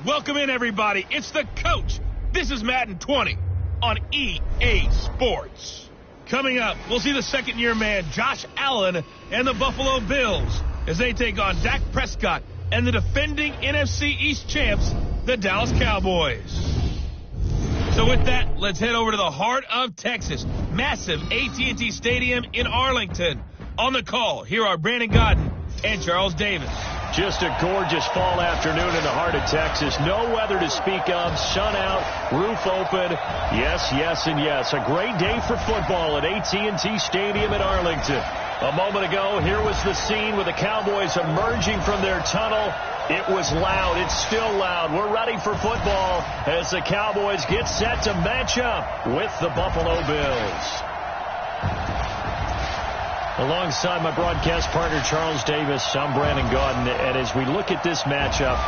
Welcome in, everybody. It's the coach. This is Madden 20 on EA Sports. Coming up, we'll see the second-year man Josh Allen and the Buffalo Bills as they take on Dak Prescott and the defending NFC East champs, the Dallas Cowboys. So with that, let's head over to the heart of Texas. Massive AT&T Stadium in Arlington. On the call, here are Brandon Godden and Charles Davis. Just a gorgeous fall afternoon in the heart of Texas. No weather to speak of. Sun out, roof open. Yes, yes, and yes. A great day for football at AT&T Stadium in Arlington. A moment ago, here was the scene with the Cowboys emerging from their tunnel. It was loud. It's still loud. We're ready for football as the Cowboys get set to match up with the Buffalo Bills. Alongside my broadcast partner, Charles Davis, I'm Brandon Godden. And as we look at this matchup,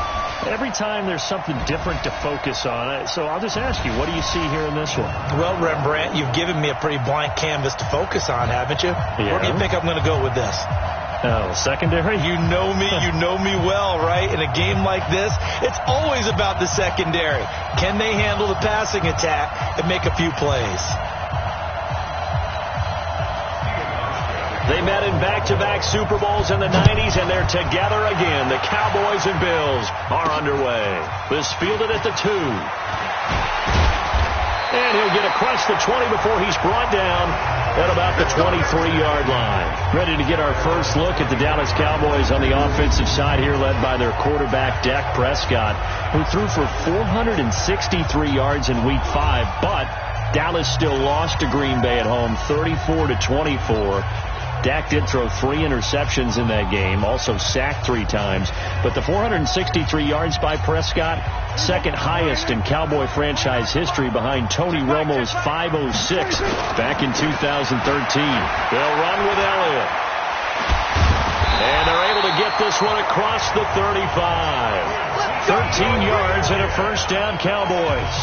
every time there's something different to focus on. So I'll just ask you, what do you see here in this one? Well, Rembrandt, you've given me a pretty blank canvas to focus on, haven't you? Yeah. Where do you think I'm going to go with this? Oh, secondary? You know me well, right? In a game like this, it's always about the secondary. Can they handle the passing attack and make a few plays? They met in back-to-back Super Bowls in the 90s, and they're together again. The Cowboys and Bills are underway. This fielded at the 2. And he'll get across the 20 before he's brought down at about the 23-yard line. Ready to get our first look at the Dallas Cowboys on the offensive side here, led by their quarterback, Dak Prescott, who threw for 463 yards in Week 5, but Dallas still lost to Green Bay at home, 34-24. Dak did throw 3 interceptions in that game, also sacked 3 times. But the 463 yards by Prescott, second highest in Cowboy franchise history behind Tony Romo's 506 back in 2013. They'll run with Elliott. And they're able to get this one across the 35. 13 yards and a first down, Cowboys.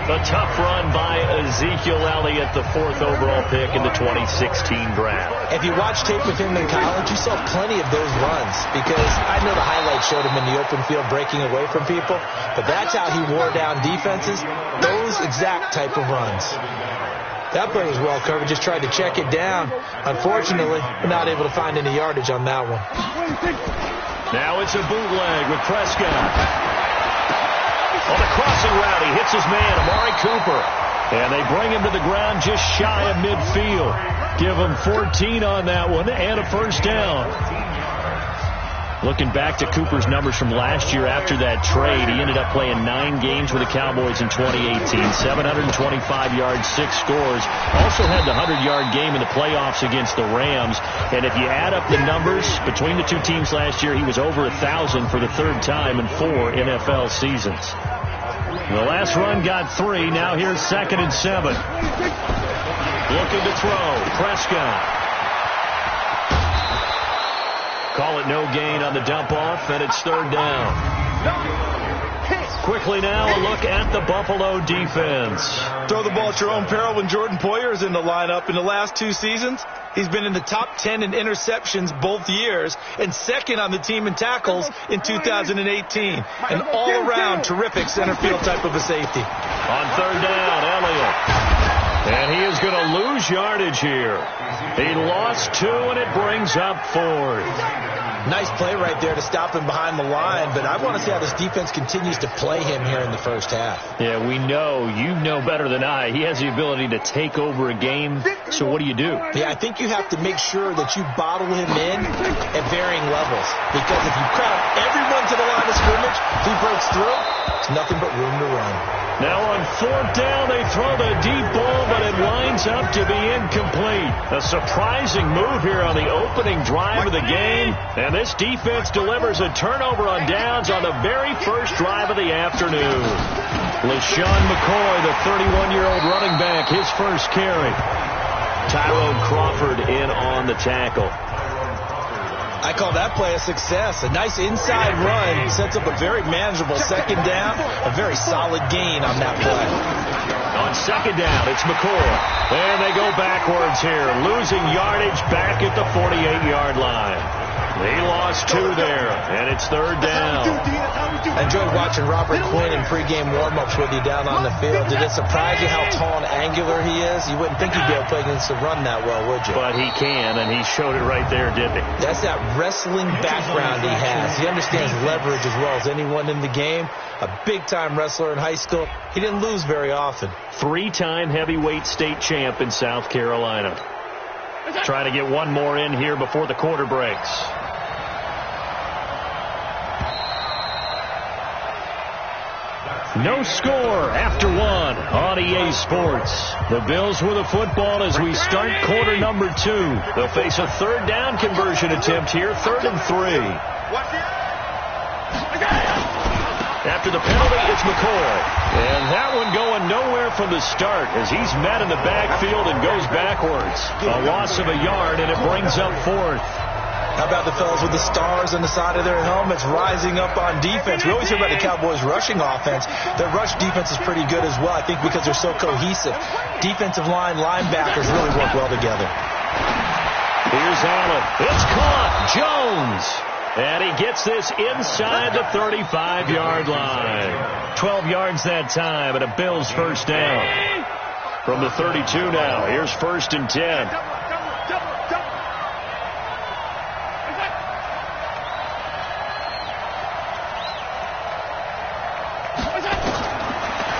A tough run by Ezekiel Elliott, the 4th overall pick in the 2016 draft. If you watch tape with him in college, you saw plenty of those runs because I know the highlights showed him in the open field breaking away from people, but that's how he wore down defenses, those exact type of runs. That play was well covered, just tried to check it down. Unfortunately, we're not able to find any yardage on that one. Now it's a bootleg with Prescott. On the crossing route, he hits his man, Amari Cooper. And they bring him to the ground just shy of midfield. Give him 14 on that one and a first down. Looking back to Cooper's numbers from last year after that trade, he ended up playing 9 games with the Cowboys in 2018. 725 yards, 6 scores. Also had the 100-yard game in the playoffs against the Rams. And if you add up the numbers between the two teams last year, he was over 1,000 for the 3rd time in 4 NFL seasons. The last run got 3. Now here's 2nd and 7. Looking to throw. Prescott. Call it no gain on the dump off, and it's 3rd down. Quickly now, a look at the Buffalo defense. Throw the ball at your own peril when Jordan Poyer is in the lineup. In the last 2 seasons, he's been in the top 10 in interceptions both years and 2nd on the team in tackles in 2018. An all-around terrific center field type of a safety. On 3rd down, Elliott. And he is going to lose yardage here. He lost 2, and it brings up 4th. Nice play right there to stop him behind the line, but I want to see how this defense continues to play him here in the first half. Yeah, we know. You know better than I. He has the ability to take over a game, so what do you do? Yeah, I think you have to make sure that you bottle him in at varying levels, because if you crowd everyone to the line of scrimmage, if he breaks through, it's nothing but room to run. Now on 4th down, they throw the deep ball, but it winds up to be incomplete. A surprising move here on the opening drive of the game. And this defense delivers a turnover on downs on the very first drive of the afternoon. LaShawn McCoy, the 31-year-old running back, his first carry. Tyrone Crawford in on the tackle. I call that play a success. A nice inside run sets up a very manageable 2nd down. A very solid gain on that play. On 2nd down, it's McCoy. And they go backwards here, losing yardage back at the 48-yard line. He lost 2 there, and it's 3rd down. I enjoyed watching Robert Quinn in pregame warm-ups with you down on the field. Did it surprise you how tall and angular he is? You wouldn't think he'd be able to play against the run that well, would you? But he can, and he showed it right there, didn't he? That's that wrestling background he has. He understands leverage as well as anyone in the game. A big-time wrestler in high school. He didn't lose very often. 3-time heavyweight state champ in South Carolina. Trying to get one more in here before the quarter breaks. No score after 1 on EA Sports. The Bills with the football as we start quarter number 2. They'll face a 3rd down conversion attempt here, 3rd and 3. After the penalty, it's McCoy. And that one going nowhere from the start as he's met in the backfield and goes backwards. A loss of a yard, and it brings up 4th. How about the fellas with the stars on the side of their helmets rising up on defense? We always hear about the Cowboys' rushing offense. Their rush defense is pretty good as well, I think, because they're so cohesive. Defensive line, linebackers really work well together. Here's Allen. It's caught. Jones. And he gets this inside the 35-yard line. 12 yards that time, and a Bills 1st down. From the 32 now, here's 1st and 10.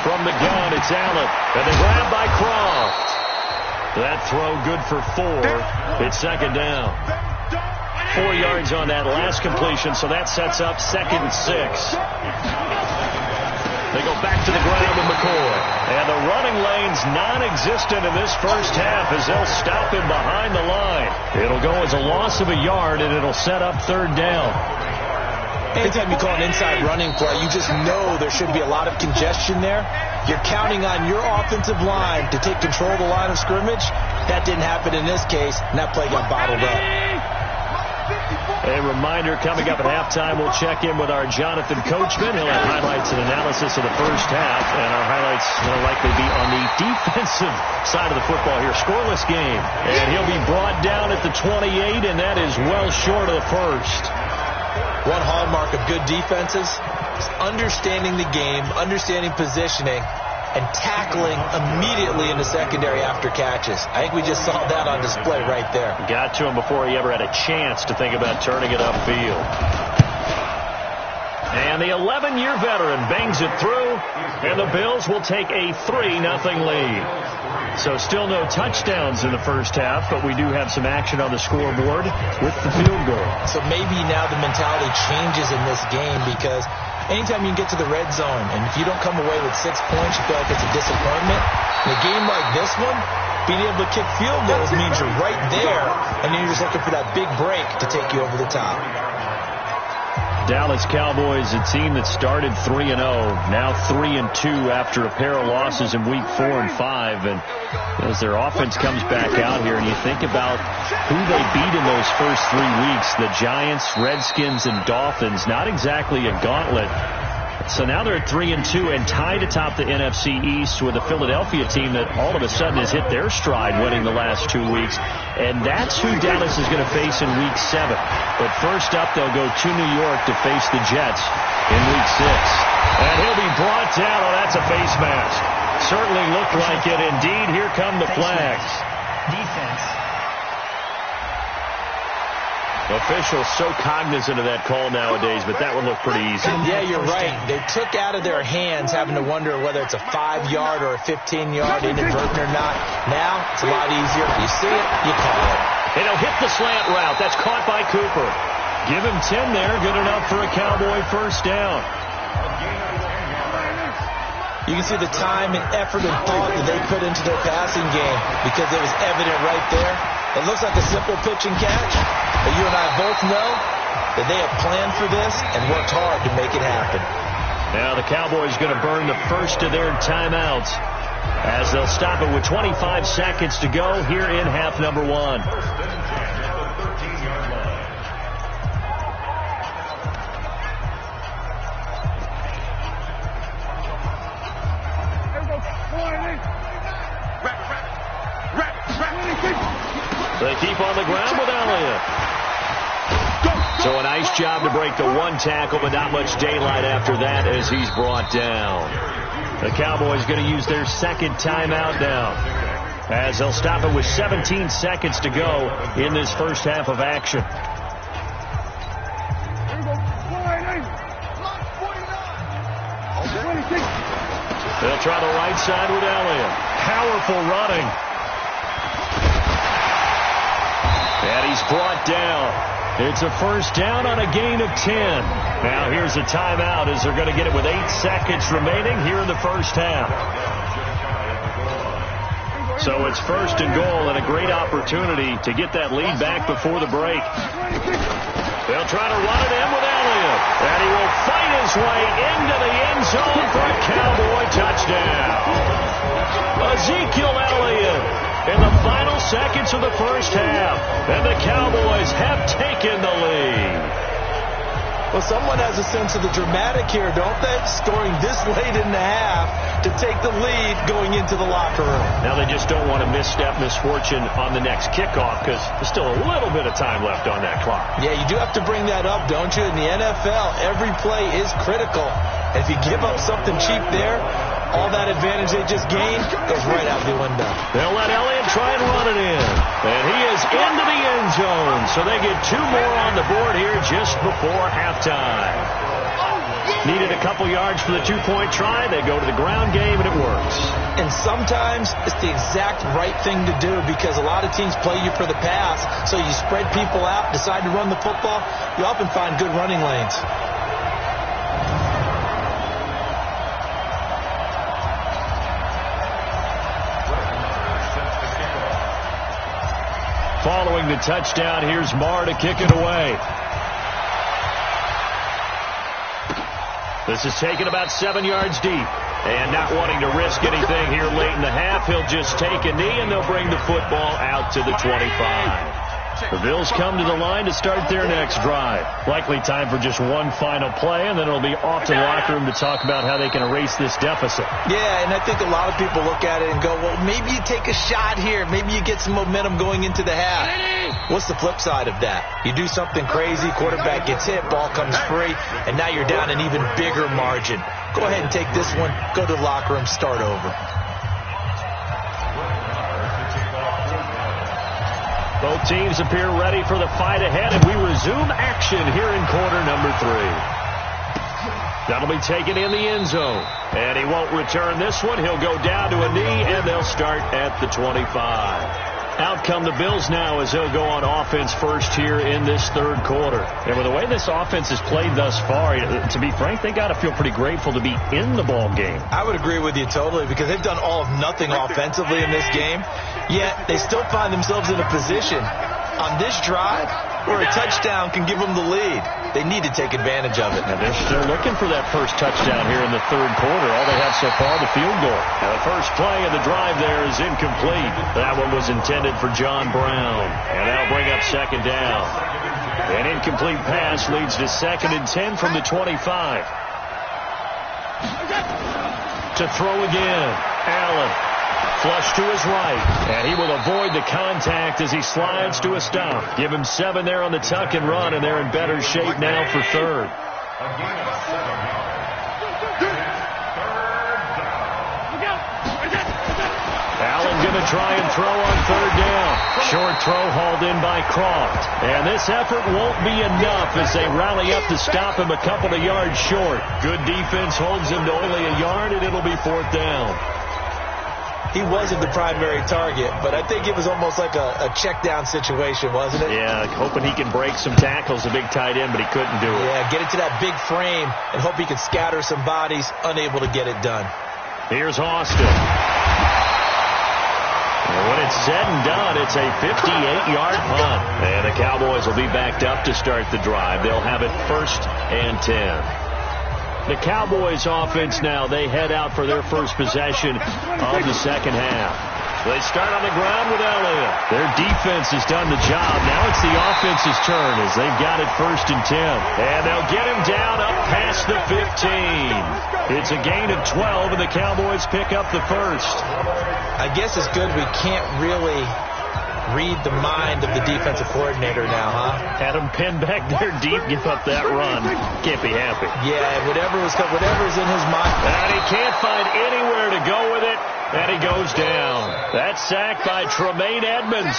From the gun, it's Allen. And they grab by Croft. That throw good for 4. It's 2nd down. 4 yards on that last completion, so that sets up 2nd and 6. They go back to the ground with McCoy. And the running lane's non-existent in this first half as they'll stop him behind the line. It'll go as a loss of a yard, and it'll set up 3rd down. Anytime you call an inside running play, you just know there should be a lot of congestion there. You're counting on your offensive line to take control of the line of scrimmage. That didn't happen in this case, and that play got bottled up. A reminder, coming up at halftime, we'll check in with our Jonathan Coachman. He'll have highlights and analysis of the first half, and our highlights will likely be on the defensive side of the football here. Scoreless game, and he'll be brought down at the 28, and that is well short of the first. One hallmark of good defenses is understanding the game, understanding positioning, and tackling immediately in the secondary after catches. I think we just saw that on display right there. Got to him before he ever had a chance to think about turning it upfield. And the 11-year veteran bangs it through, and the Bills will take a 3-0 lead. So still no touchdowns in the first half, but we do have some action on the scoreboard with the field goal. So maybe now the mentality changes in this game because anytime you can get to the red zone, and if you don't come away with 6 points, you feel like it's a disappointment. In a game like this one, being able to kick field goals means you're right there, and then you're just looking for that big break to take you over the top. Dallas Cowboys, a team that started 3-0, now 3-2 after a pair of losses in week 4 and 5. And as their offense comes back out here, and you think about who they beat in those first 3 weeks, the Giants, Redskins, and Dolphins, not exactly a gauntlet. So now they're at 3-2 and tied atop the NFC East with a Philadelphia team that all of a sudden has hit their stride, winning the last 2 weeks. And that's who Dallas is going to face in Week 7. But first up, they'll go to New York to face the Jets in Week 6. And he'll be brought down. Oh, that's a face mask. Certainly looked like it. Indeed, here come the flags. Defense. Officials so cognizant of that call nowadays, but that would look pretty easy. Yeah, you're right. They took out of their hands having to wonder whether it's a 5-yard or a 15-yard inadvertent or not. Now, it's a lot easier. You see it, you call it. And he'll hit the slant route. That's caught by Cooper. Give him 10 there. Good enough for a Cowboy first down. You can see the time and effort and thought that they put into their passing game because it was evident right there. It looks like a simple pitch and catch, but you and I both know that they have planned for this and worked hard to make it happen. Now the Cowboys going to burn the first of their timeouts as they'll stop it with 25 seconds to go here in half number 1. They keep on the ground with Elliott. So a nice job to break the one tackle, but not much daylight after that as he's brought down. The Cowboys going to use their second timeout now, as they'll stop it with 17 seconds to go in this first half of action. They'll try the right side with Elliott. Powerful running. And he's brought down. It's a first down on a gain of 10. Now here's a timeout as they're going to get it with 8 seconds remaining here in the first half. So it's first and goal and a great opportunity to get that lead back before the break. They'll try to run it in with Elliott. And he will fight his way into the end zone for a Cowboy touchdown. Ezekiel Elliott in the final seconds of the first half. And the Cowboys have taken the lead. Well, someone has a sense of the dramatic here, don't they? Scoring this late in the half to take the lead going into the locker room. Now they just don't want to misfortune on the next kickoff because there's still a little bit of time left on that clock. Yeah, you do have to bring that up, don't you? In the NFL, every play is critical. If you give up something cheap there, all that advantage they just gained goes right out the window. They'll let Elliott try and run it in. And he is into the end zone. So they get 2 more on the board here just before halftime. Needed a couple yards for the 2-point try. They go to the ground game, and it works. And sometimes it's the exact right thing to do because a lot of teams play you for the pass. So you spread people out, decide to run the football. You often find good running lanes. Following the touchdown, here's Marr to kick it away. This is taken about 7 yards deep. And not wanting to risk anything here late in the half, he'll just take a knee, and they'll bring the football out to the 25. The Bills come to the line to start their next drive. Likely time for just one final play, and then it'll be off to the locker room to talk about how they can erase this deficit. Yeah, and I think a lot of people look at it and go, well, maybe you take a shot here. Maybe you get some momentum going into the half. What's the flip side of that? You do something crazy, quarterback gets hit, ball comes free, and now you're down an even bigger margin. Go ahead and take this one, go to the locker room, start over. Both teams appear ready for the fight ahead, and we resume action here in quarter number 3. That'll be taken in the end zone. And he won't return this one. He'll go down to a knee, and they'll start at the 25. Out come the Bills now as they'll go on offense first here in this third quarter. And with the way this offense has played thus far, to be frank, they got to feel pretty grateful to be in the ball game. I would agree with you totally because they've done all of nothing offensively in this game, yet they still find themselves in a position on this drive where a touchdown can give them the lead. They need to take advantage of it. And they're looking for that first touchdown here in the third quarter. All they have so far, the field goal. Now the first play of the drive there is incomplete. That one was intended for John Brown. And that'll bring up second down. An incomplete pass leads to 2nd and 10 from the 25. To throw again. Allen. Flush to his right, and he will avoid the contact as he slides to a stop. Give him 7 there on the tuck and run, and they're in better shape now for third. Allen going to try and throw on third down. Short throw hauled in by Croft. And this effort won't be enough as they rally up to stop him a couple of yards short. Good defense holds him to only a yard, and it'll be 4th down. He wasn't the primary target, but I think it was almost like a check-down situation, wasn't it? Yeah, hoping he can break some tackles, a big tight end, but he couldn't do it. Yeah, get it to that big frame and hope he can scatter some bodies, unable to get it done. Here's Austin. And when it's said and done, it's a 58-yard punt. And the Cowboys will be backed up to start the drive. They'll have it 1st and 10. The Cowboys offense now, they head out for their first possession of the second half. They start on the ground with Elliott. Their defense has done the job. Now it's the offense's turn as they've got it 1st and 10. And they'll get him down up past the 15. It's a gain of 12, and the Cowboys pick up the first. I guess it's good we can't really read the mind of the defensive coordinator now, huh? Had him pinned back there deep, give up that run. Can't be happy. Yeah, whatever's in his mind. And he can't find anywhere to go with it, and he goes down. That's sacked by Tremaine Edmonds.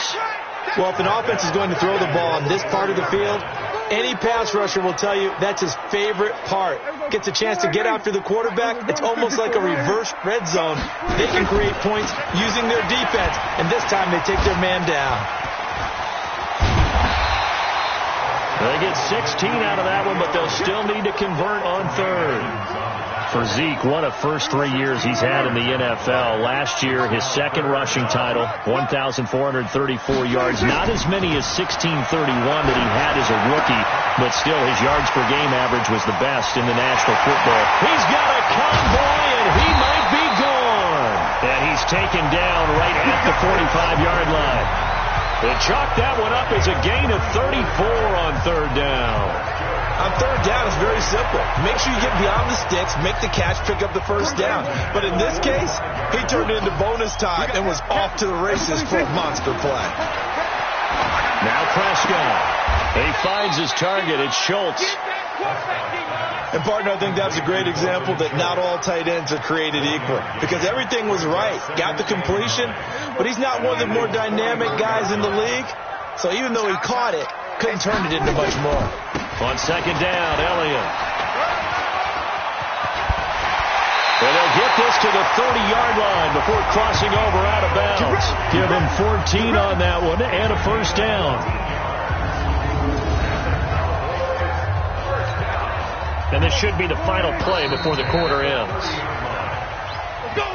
Well, if an offense is going to throw the ball on this part of the field, any pass rusher will tell you that's his favorite part. Gets a chance to get after the quarterback. It's almost like a reverse red zone. They can create points using their defense, and this time they take their man down. They get 16 out of that one, but they'll still need to convert on third. For Zeke, one of first 3 years he's had in the NFL. Last year, his second rushing title, 1,434 yards. Not as many as 1,631 that he had as a rookie, but still his yards per game average was the best in the National Football. He's got a convoy, and he might be gone. And he's taken down right at the 45-yard line. They chalk that one up as a gain of 34 on third down. On third down, it's very simple. Make sure you get beyond the sticks, make the catch, pick up the first down. But in this case, he turned it into bonus time and was off to the races for a monster play. Now Prescott. He finds his target. It's Schultz. And, partner, I think that's a great example that not all tight ends are created equal. Because everything was right. Got the completion, but he's not one of the more dynamic guys in the league. So even though he caught it, couldn't turn it into much more. On second down, Elliott. And they'll get this to the 30-yard line before crossing over out of bounds. Give him 14 on that one and a first down. And this should be the final play before the quarter ends.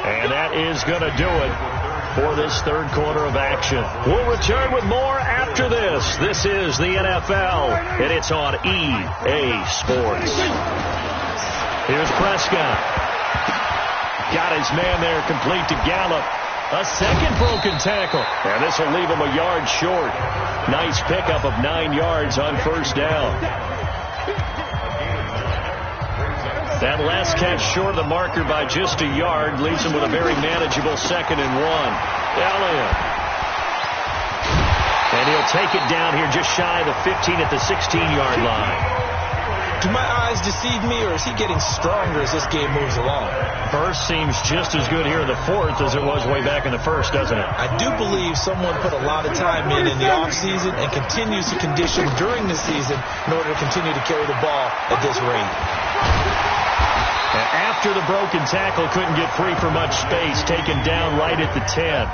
And that is going to do it for this third quarter of action. We'll return with more after this. This is the NFL, and it's on EA Sports. Here's Prescott. Got his man there complete to Gallup. A second broken tackle. And this will leave him a yard short. Nice pickup of 9 yards on first down. That last catch short of the marker by just a yard leaves him with a very manageable 2nd and 1. Elliott. And he'll take it down here just shy of the 15 at the 16-yard line. Do my eyes deceive me, or is he getting stronger as this game moves along? First seems just as good here in the fourth as it was way back in the first, doesn't it? I do believe someone put a lot of time in the offseason and continues to condition during the season in order to continue to carry the ball at this rate. And after the broken tackle, couldn't get free for much space, taken down right at the 10.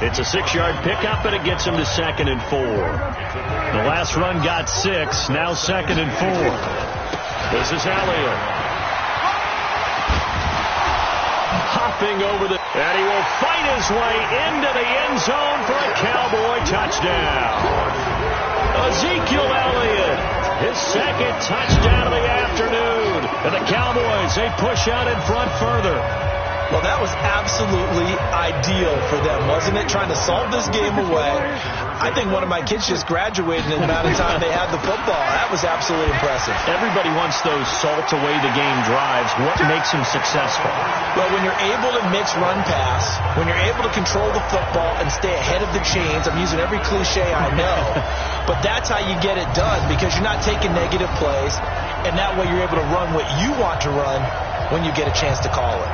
It's a 6-yard pickup, and it gets him to 2nd and 4. The last run got 6, now 2nd and 4. This is Elliott. Hopping over the... And he will fight his way into the end zone for a Cowboy touchdown. Ezekiel Elliott, his second touchdown of the afternoon. And the Cowboys, they push out in front further. Well, that was absolutely ideal for them, wasn't it? Trying to solve this game away. I think one of my kids just graduated in the amount of time they had the football. That was absolutely impressive. Everybody wants those salt-away-the-game drives. What makes them successful? Well, when you're able to mix run-pass, when you're able to control the football and stay ahead of the chains, I'm using every cliche I know, but that's how you get it done because you're not taking negative plays, and that way you're able to run what you want to run when you get a chance to call it.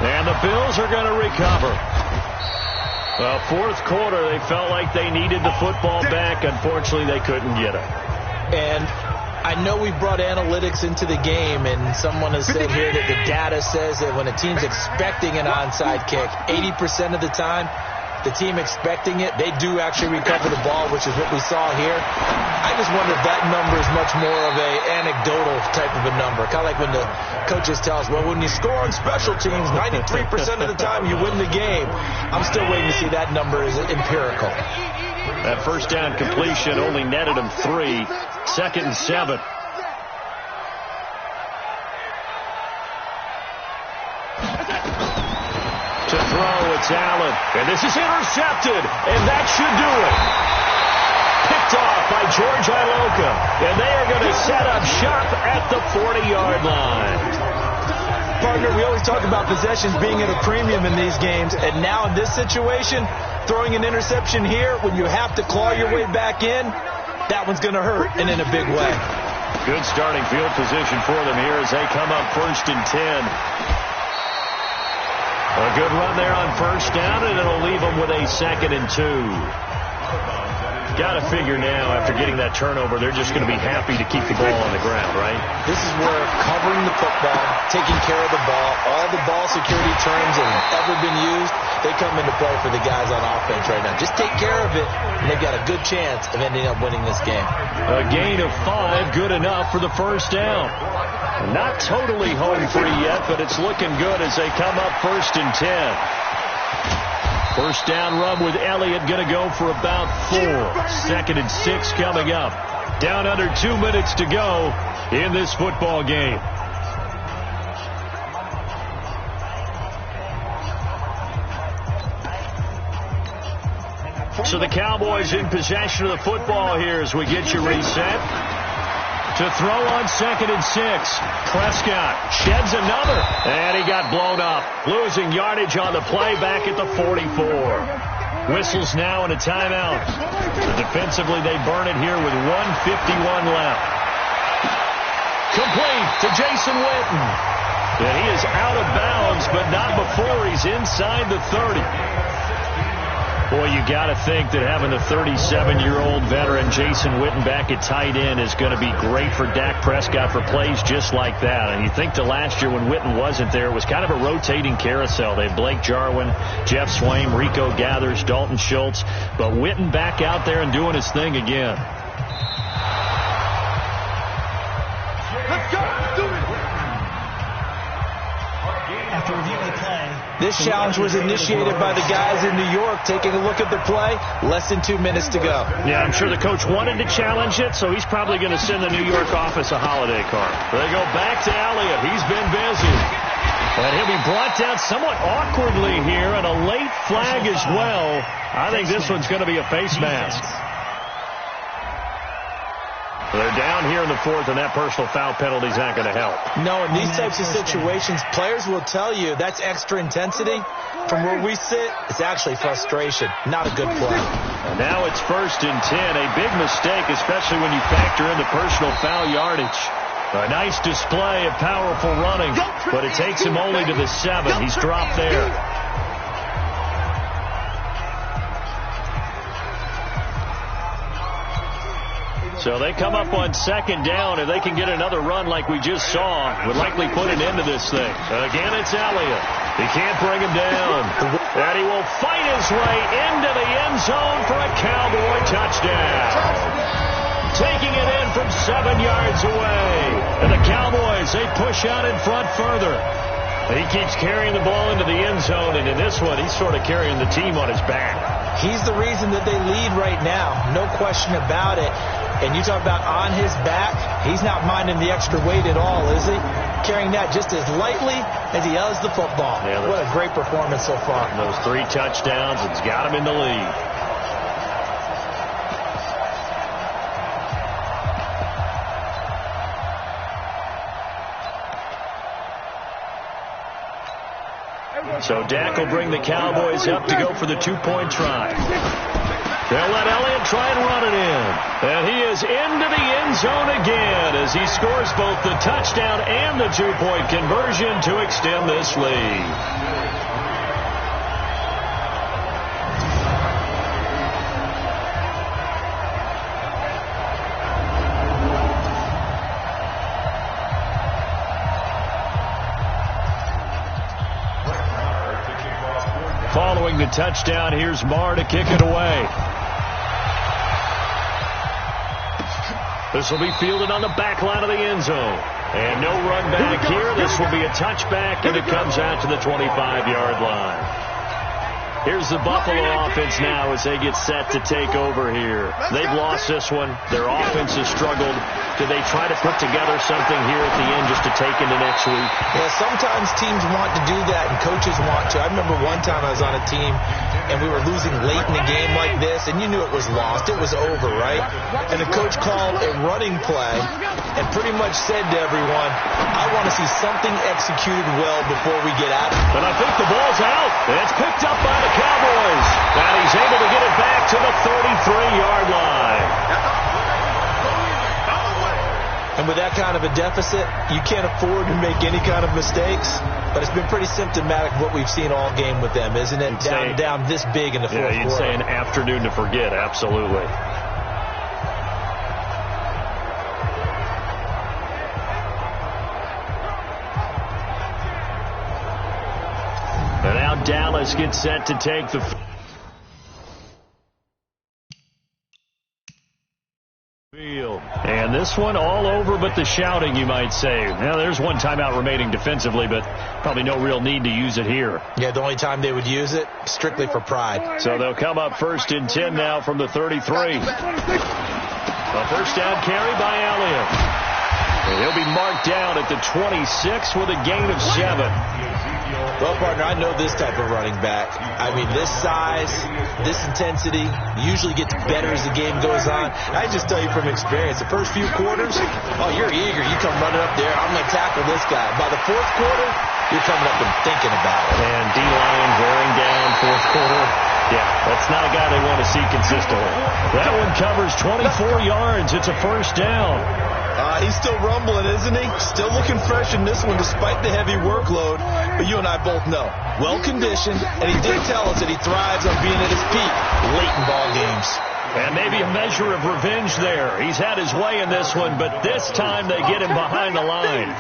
And the Bills are going to recover. Well, fourth quarter, they felt like they needed the football back. Unfortunately, they couldn't get it. And I know we brought analytics into the game, and someone has said here that the data says that when a team's expecting an onside kick, 80% of the time, the team expecting it, they do actually recover the ball, which is what we saw here. I just wonder if that number is much more of a anecdotal type of a number. Kind of like when the coaches tell us, well, when you score on special teams, 93% of the time you win the game. I'm still waiting to see that number is empirical. That first down completion only netted him 3. 2nd and 7. To throw, it's Allen. And this is intercepted. And that should do it. Picked off by George Iloka. And they are going to set up shop at the 40-yard line. Partner, we always talk about possessions being at a premium in these games, and now in this situation, throwing an interception here when you have to claw your way back in, that one's going to hurt, and in a big way. Good starting field position for them here as they come up 1st and 10. A good run there on 1st down, and it'll leave them with a 2nd and 2. Got to figure now, after getting that turnover, they're just going to be happy to keep the ball on the ground, right? This is where covering the football, taking care of the ball, all the ball security terms that have ever been used, they come into play for the guys on offense right now. Just take care of it, and they've got a good chance of ending up winning this game. A gain of 5, good enough for the 1st down. Not totally home free yet, but it's looking good as they come up 1st and 10. 1st down run with Elliott going to go for about 4. 2nd and 6 coming up. Down under 2 minutes to go in this football game. So the Cowboys in possession of the football here as we get you reset. To throw on 2nd and 6. Prescott sheds another. And he got blown up. Losing yardage on the play back at the 44. Whistles now and a timeout. Defensively, they burn it here with 1:51 left. Complete to Jason Witten. And he is out of bounds, but not before he's inside the 30. Boy, you got to think that having the 37-year-old veteran Jason Witten back at tight end is going to be great for Dak Prescott for plays just like that. And you think to last year when Witten wasn't there, it was kind of a rotating carousel. They had Blake Jarwin, Jeff Swaim, Rico Gathers, Dalton Schultz. But Witten back out there and doing his thing again. Let's go. Do it. After reviewing the play, this challenge was initiated by the guys in New York taking a look at the play. Less than 2 minutes to go. Yeah, I'm sure the coach wanted to challenge it, so he's probably going to send the New York office a holiday card. They go back to Elliott. He's been busy. And he'll be brought down somewhat awkwardly here, and a late flag as well. I think this one's going to be a face mask. They're down here in the 4th, and that personal foul penalty is not going to help. No, in these types of situations, players will tell you that's extra intensity. From where we sit, it's actually frustration. Not a good play. And now it's 1st and 10. A big mistake, especially when you factor in the personal foul yardage. A nice display of powerful running, but it takes him only to the 7. He's dropped there. So they come up on 2nd down. If they can get another run like we just saw, would likely put an end to this thing. Again, it's Elliott. He can't bring him down. And he will fight his way into the end zone for a Cowboy touchdown. Taking it in from 7 yards away. And the Cowboys, they push out in front further. And he keeps carrying the ball into the end zone. And in this one, he's sort of carrying the team on his back. He's the reason that they lead right now. No question about it. And you talk about on his back, he's not minding the extra weight at all, is he? Carrying that just as lightly as he does the football. Yeah, what a great performance so far. Those 3 touchdowns, it's got him in the lead. So Dak will bring the Cowboys up to go for the 2-point try. They'll let Elliott try and run it in. And he is into the end zone again as he scores both the touchdown and the 2-point conversion to extend this lead. Following the touchdown, here's Marr to kick it away. This will be fielded on the back line of the end zone. And no run back here. This will be a touchback, and it comes out to the 25-yard line. Here's the Buffalo offense now as they get set to take over here. They've lost this one. Their offense has struggled. Do they try to put together something here at the end just to take into next week? Yeah, sometimes teams want to do that and coaches want to. I remember one time I was on a team and we were losing late in the game like this, and you knew it was lost. It was over, right? And the coach called a running play and pretty much said to everyone, I want to see something executed well before we get out. And I think the ball's out. And it's picked up by the Cowboys. And he's able to get it back to the 33-yard line. And with that kind of a deficit, you can't afford to make any kind of mistakes. But it's been pretty symptomatic of what we've seen all game with them, isn't it? Down this big in the fourth quarter. Yeah, you'd say an afternoon to forget, absolutely. And now Dallas gets set to take the field. And this one all over but the shouting, you might say. Now, there's one timeout remaining defensively, but probably no real need to use it here. Yeah, the only time they would use it, strictly for pride. So they'll come up 1st and 10 now from the 33. A first down carry by Elliott. And he'll be marked down at the 26 with a gain of 7. Well, partner, I know this type of running back. I mean, this size, this intensity usually gets better as the game goes on. I just tell you from experience, the first few quarters, oh, you're eager. You come running up there. I'm going to tackle this guy. By the fourth quarter, you're coming up and thinking about it. And D-line wearing down fourth quarter. Yeah, that's not a guy they want to see consistently. That one covers 24 yards. It's a first down. He's still rumbling, isn't he? Still looking fresh in this one despite the heavy workload. But you and I both know, well-conditioned, and he did tell us that he thrives on being at his peak late in ball games. And maybe a measure of revenge there. He's had his way in this one, but this time they get him behind the line.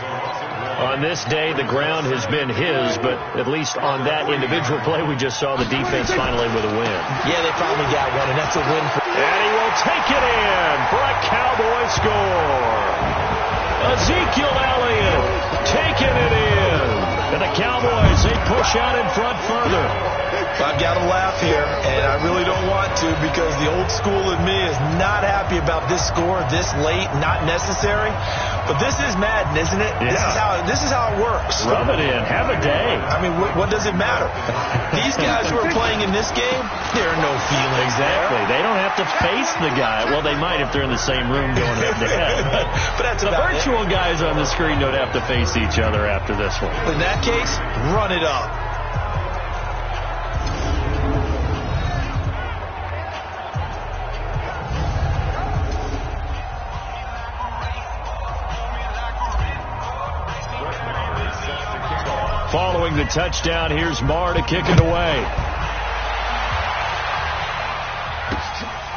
On this day, the ground has been his, but at least on that individual play, we just saw the defense finally with a win. Yeah, they finally got one, and that's a win for... And he will take it in for a Cowboy score. Ezekiel Elliott taking it in. And the Cowboys, they push out in front further. I've got to laugh here, and I really don't want to because the old school in me is not happy about this score this late, not necessary. But this is Madden, isn't it? Yeah. This is how it works. Rub it in. Have a day. I mean, what does it matter? These guys who are playing in this game, there are no feelings Exactly. there. They don't have to face the guy. Well, they might if they're in the same room going head to head. But that's the about virtual guys on the screen don't have to face each other after this one. In that case, run it up. Following the touchdown, here's Marr to kick it away.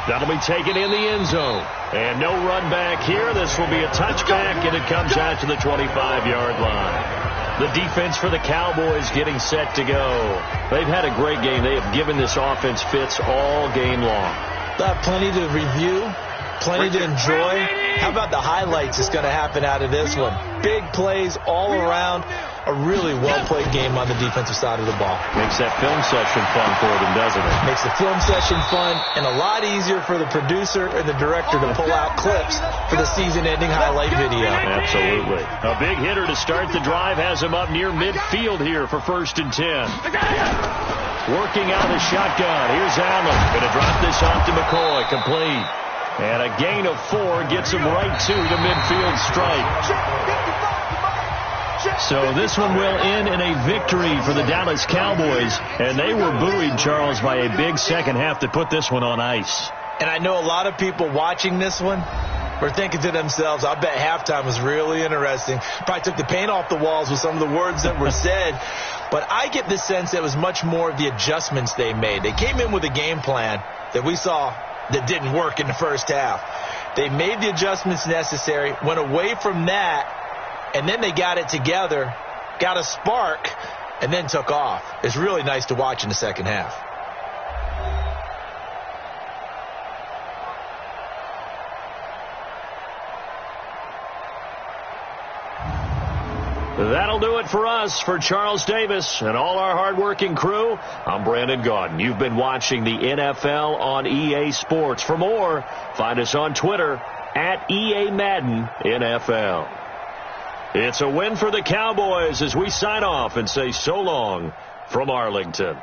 That'll be taken in the end zone. And no run back here. This will be a touchback, and it comes out to the 25-yard line. The defense for the Cowboys getting set to go. They've had a great game. They have given this offense fits all game long. Plenty to review, plenty to enjoy. How about the highlights that's going to happen out of this one? Big plays all around. A really well-played game on the defensive side of the ball. Makes that film session fun for them, doesn't it? Makes the film session fun and a lot easier for the producer and the director to pull out clips for the season-ending highlight video. Absolutely. A big hitter to start the drive has him up near midfield here for 1st and 10. Working out the shotgun. Here's Allen. Going to drop this off to McCoy. Complete. And a gain of 4 gets him right to the midfield stripe. So this one will end in a victory for the Dallas Cowboys. And they were buoyed, Charles, by a big second half to put this one on ice. And I know a lot of people watching this one were thinking to themselves, I bet halftime was really interesting. Probably took the paint off the walls with some of the words that were said. But I get the sense that it was much more of the adjustments they made. They came in with a game plan that we saw that didn't work in the first half. They made the adjustments necessary, went away from that, and then they got it together, got a spark, and then took off. It's really nice to watch in the second half. That'll do it for us. For Charles Davis and all our hardworking crew, I'm Brandon Gaudin. You've been watching the NFL on EA Sports. For more, find us on Twitter at EA Madden NFL. It's a win for the Cowboys as we sign off and say so long from Arlington.